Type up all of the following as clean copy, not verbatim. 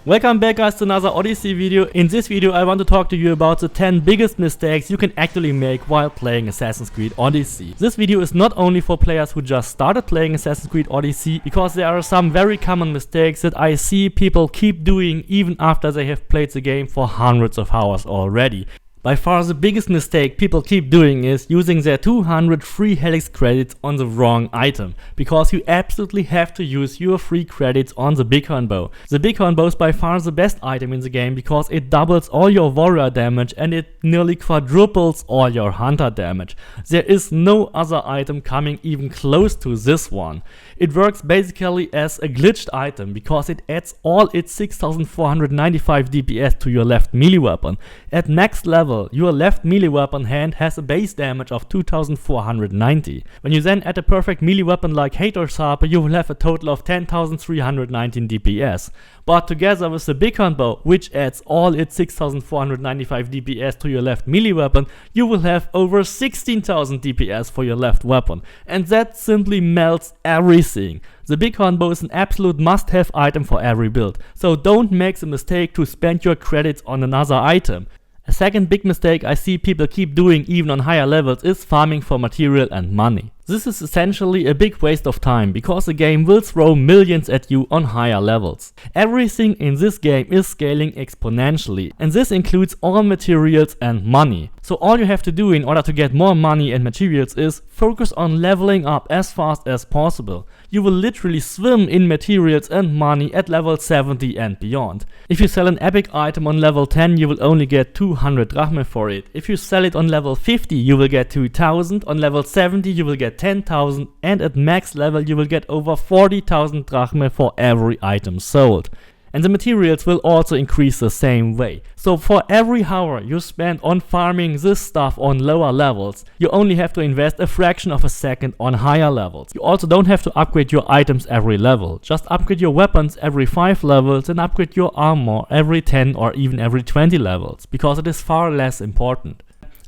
Welcome back guys to another Odyssey video. In this video I want to talk to you about the 10 biggest mistakes you can actually make while playing Assassin's Creed Odyssey. This video is not only for players who just started playing Assassin's Creed Odyssey, because there are some very common mistakes that I see people keep doing even after they have played the game for hundreds of hours already. By far the biggest mistake people keep doing is using their 200 free Helix credits on the wrong item, because you absolutely have to use your free credits on the Bighorn Bow. The Bighorn Bow is by far the best item in the game because it doubles all your warrior damage and it nearly quadruples all your hunter damage. There is no other item coming even close to this one. It works basically as a glitched item because it adds all its 6495 DPS to your left melee weapon. At max level, your left melee weapon hand has a base damage of 2490. When you then add a perfect melee weapon like Hator Harper, you will have a total of 10319 DPS. But together with the Bighorn Bow, which adds all its 6495 DPS to your left melee weapon, you will have over 16,000 DPS for your left weapon. And that simply melts everything. The Bighorn Bow is an absolute must-have item for every build, so don't make the mistake to spend your credits on another item. A second big mistake I see people keep doing even on higher levels is farming for material and money. This is essentially a big waste of time because the game will throw millions at you on higher levels. Everything in this game is scaling exponentially, and this includes all materials and money. So all you have to do in order to get more money and materials is focus on leveling up as fast as possible. You will literally swim in materials and money at level 70 and beyond. If you sell an epic item on level 10, you will only get 200 drachme for it. If you sell it on level 50, you will get 2000, on level 70 you will get 10,000, and at max level you will get over 40,000 drachme for every item sold. And the materials will also increase the same way. So for every hour you spend on farming this stuff on lower levels, you only have to invest a fraction of a second on higher levels. You also don't have to upgrade your items every level. Just upgrade your weapons every 5 levels and upgrade your armor every 10 or even every 20 levels, because it is far less important.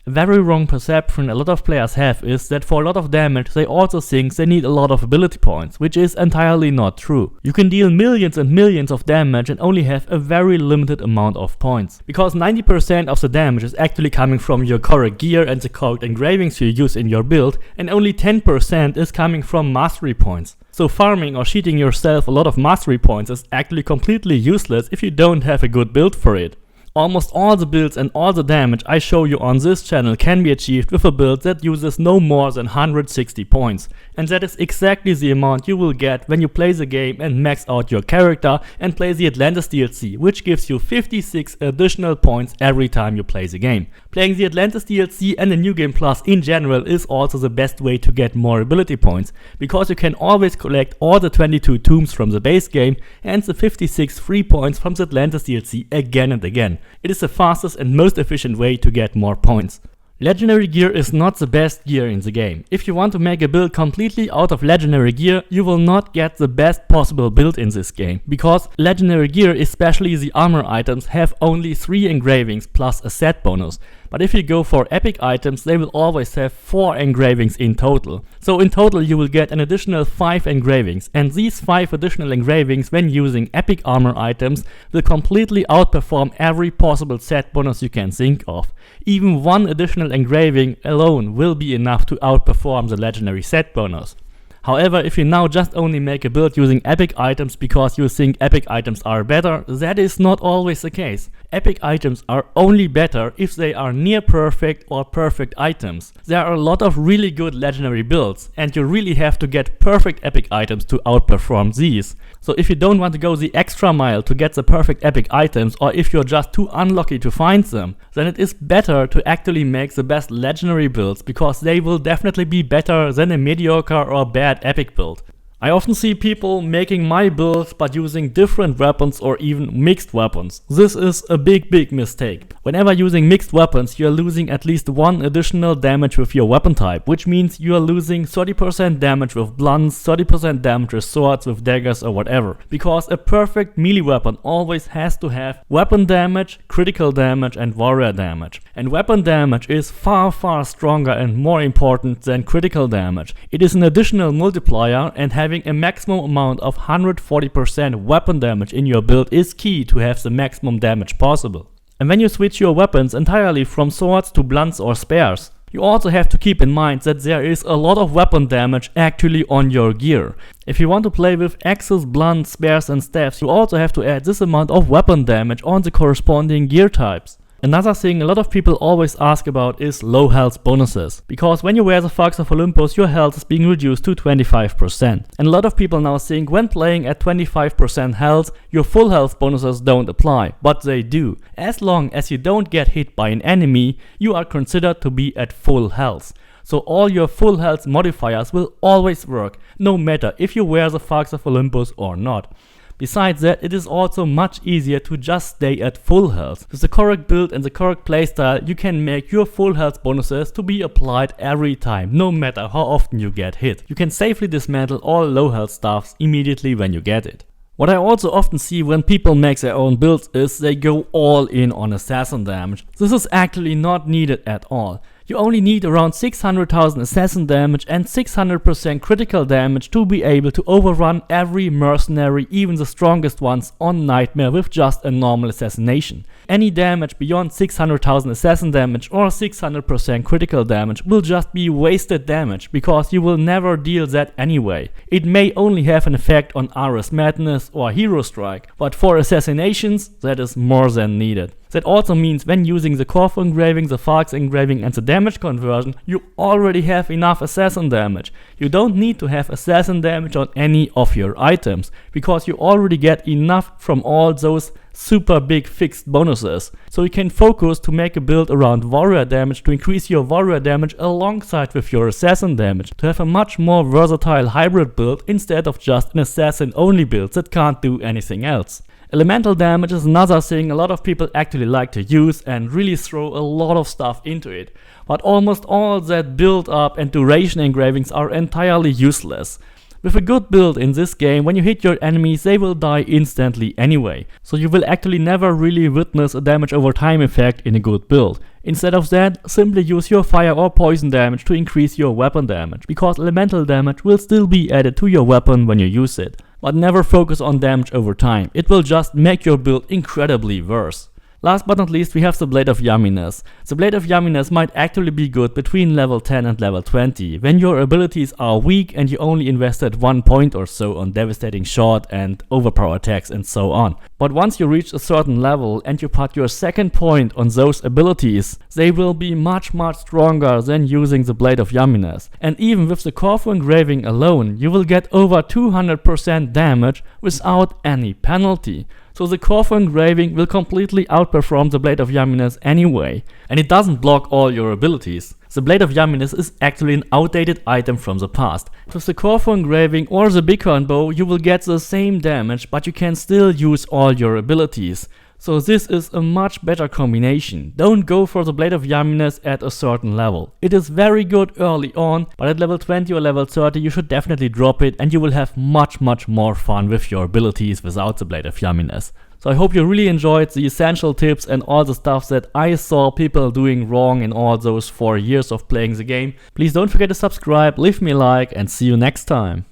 A very wrong perception a lot of players have is that for a lot of damage they also think they need a lot of ability points, which is entirely not true. You can deal millions and millions of damage and only have a very limited amount of points, because 90% of the damage is actually coming from your correct gear and the correct engravings you use in your build, and only 10% is coming from mastery points. So farming or cheating yourself a lot of mastery points is actually completely useless if you don't have a good build for it. Almost all the builds and all the damage I show you on this channel can be achieved with a build that uses no more than 160 points. And that is exactly the amount you will get when you play the game and max out your character and play the Atlantis DLC, which gives you 56 additional points every time you play the game. Playing the Atlantis DLC and the New Game Plus in general is also the best way to get more ability points, because you can always collect all the 22 tombs from the base game and the 56 free points from the Atlantis DLC again and again. It is the fastest and most efficient way to get more points. Legendary gear is not the best gear in the game. If you want to make a build completely out of legendary gear, you will not get the best possible build in this game, because legendary gear, especially the armor items, have only 3 engravings plus a set bonus. But if you go for epic items, they will always have 4 engravings in total. So in total you will get an additional 5 engravings, and these 5 additional engravings when using epic armor items will completely outperform every possible set bonus you can think of. Even one additional engraving alone will be enough to outperform the legendary set bonus. However, if you now just only make a build using epic items because you think epic items are better, that is not always the case. Epic items are only better if they are near perfect or perfect items. There are a lot of really good legendary builds, and you really have to get perfect epic items to outperform these. So if you don't want to go the extra mile to get the perfect epic items, or if you're just too unlucky to find them, then it is better to actually make the best legendary builds, because they will definitely be better than a mediocre or bad epic build. I often see people making my builds but using different weapons or even mixed weapons. This is a big mistake. Whenever using mixed weapons, you are losing at least 1 additional damage with your weapon type, which means you are losing 30% damage with blunts, 30% damage with swords, with daggers or whatever. Because a perfect melee weapon always has to have weapon damage, critical damage and warrior damage. And weapon damage is far stronger and more important than critical damage. It is an additional multiplier, and having having a maximum amount of 140% weapon damage in your build is key to have the maximum damage possible. And when you switch your weapons entirely from swords to blunts or spears, you also have to keep in mind that there is a lot of weapon damage actually on your gear. If you want to play with axes, blunts, spears and staffs, you also have to add this amount of weapon damage on the corresponding gear types. Another thing a lot of people always ask about is low health bonuses, because when you wear the Fox of Olympus your health is being reduced to 25%. And a lot of people now think when playing at 25% health your full health bonuses don't apply, but they do. As long as you don't get hit by an enemy, you are considered to be at full health. So all your full health modifiers will always work, no matter if you wear the Fox of Olympus or not. Besides that, it is also much easier to just stay at full health. With the correct build and the correct playstyle, you can make your full health bonuses to be applied every time, no matter how often you get hit. You can safely dismantle all low health stuffs immediately when you get it. What I also often see when people make their own builds is they go all in on assassin damage. This is actually not needed at all. You only need around 600,000 assassin damage and 600% critical damage to be able to overrun every mercenary, even the strongest ones, on Nightmare with just a normal assassination. Any damage beyond 600,000 assassin damage or 600% critical damage will just be wasted damage, because you will never deal that anyway. It may only have an effect on Ares Madness or Hero Strike, but for assassinations that is more than needed. That also means when using the Corfu engraving, the Fox engraving and the damage conversion, you already have enough assassin damage. You don't need to have assassin damage on any of your items, because you already get enough from all those super big fixed bonuses. So you can focus to make a build around warrior damage to increase your warrior damage alongside with your assassin damage, to have a much more versatile hybrid build instead of just an assassin only build that can't do anything else. Elemental damage is another thing a lot of people actually like to use and really throw a lot of stuff into it, but almost all that build up and duration engravings are entirely useless. With a good build in this game, when you hit your enemies they will die instantly anyway, so you will actually never really witness a damage over time effect in a good build. Instead of that, simply use your fire or poison damage to increase your weapon damage, because elemental damage will still be added to your weapon when you use it. But never focus on damage over time, it will just make your build incredibly worse. Last but not least, we have the Blade of Yumminess. The Blade of Yumminess might actually be good between level 10 and level 20, when your abilities are weak and you only invested 1 point or so on devastating shot and overpower attacks and so on. But once you reach a certain level and you put your second point on those abilities, they will be much stronger than using the Blade of Yumminess. And even with the Corfu engraving alone, you will get over 200% damage without any penalty. So the Corfu engraving will completely outperform the Blade of Yumminess anyway. And it doesn't block all your abilities. The Blade of Yumminess is actually an outdated item from the past. With the Corfu engraving or the Bighorn bow you will get the same damage, but you can still use all your abilities. So this is a much better combination. Don't go for the Blade of Yumminess at a certain level. It is very good early on, but at level 20 or level 30 you should definitely drop it and you will have much more fun with your abilities without the Blade of Yumminess. So I hope you really enjoyed the essential tips and all the stuff that I saw people doing wrong in all those 4 years of playing the game. Please don't forget to subscribe, leave me a like and see you next time.